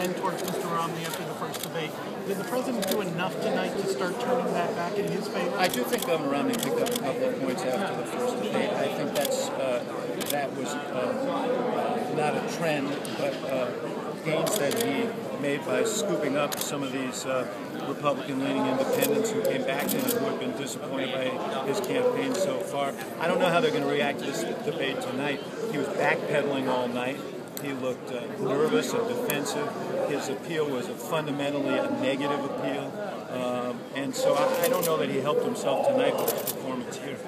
trend towards Mr. Romney after the first debate. Did the president do enough tonight to start turning that back in his favor? I do think Governor Romney picked up a couple of points after the first debate. I think that was not a trend, but gains that he made by scooping up some of these Republican-leaning independents who came back to him and who had been disappointed by his campaign so far. I don't know how they're going to react to this debate tonight. He was backpedaling all night. He looked nervous and defensive. His appeal was fundamentally a negative appeal. And so I don't know that he helped himself tonight with his performance here.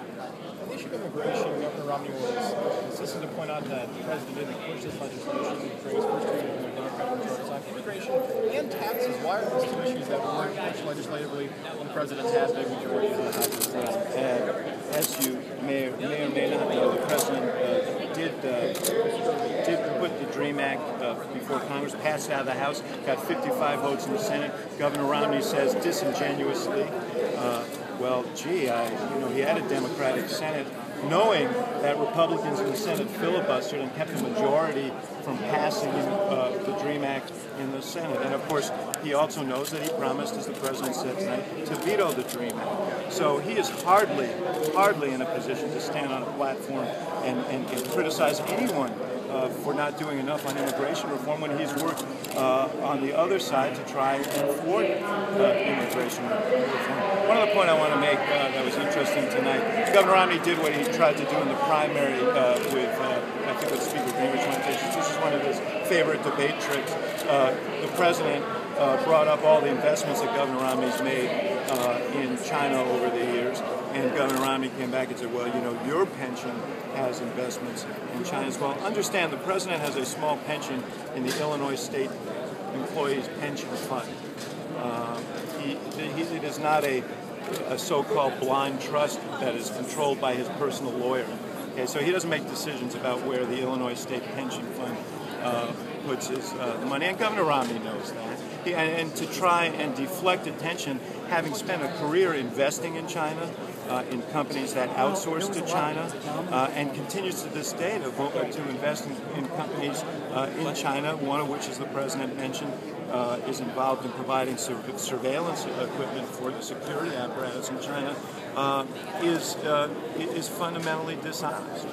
On the issue of immigration, Governor Romney was insistent to point out that the president didn't push this legislation during his first two years in the Democratic majority on immigration and taxes. Why are these two issues that weren't pushed legislatively when the president has big majority in the House of Representatives? As you may or may not know, the president did put the DREAM Act before Congress, passed it out of the House, got 55 votes in the Senate. Governor Romney says disingenuously, well, gee, he had a Democratic Senate, knowing that Republicans in the Senate filibustered and kept the majority from passing the DREAM Act in the Senate. And of course, he also knows that he promised, as the president said tonight, to veto the DREAM Act. So he is hardly in a position to stand on a platform and criticize anyone for not doing enough on immigration reform when he's worked on the other side to try and thwart immigration reform. One other point I want to make that was interesting tonight, Governor Romney did what he tried to do in the primary with, I think with Speaker Greenwich one day. This is one of his favorite debate tricks. The president brought up all the investments that Governor Romney's made in China over the years. And Governor Romney came back and said, well, your pension has investments in China as well. Understand, the president has a small pension in the Illinois State Employees Pension Fund. It is not a so-called blind trust that is controlled by his personal lawyer. Okay, so he doesn't make decisions about where the Illinois State Pension Fund puts his money, and Governor Romney knows that. And to try and deflect attention, having spent a career investing in China, in companies that outsource to China, and continues to this day to invest in companies in China, one of which, as the president mentioned, is involved in providing surveillance equipment for the security apparatus in China, is fundamentally dishonest.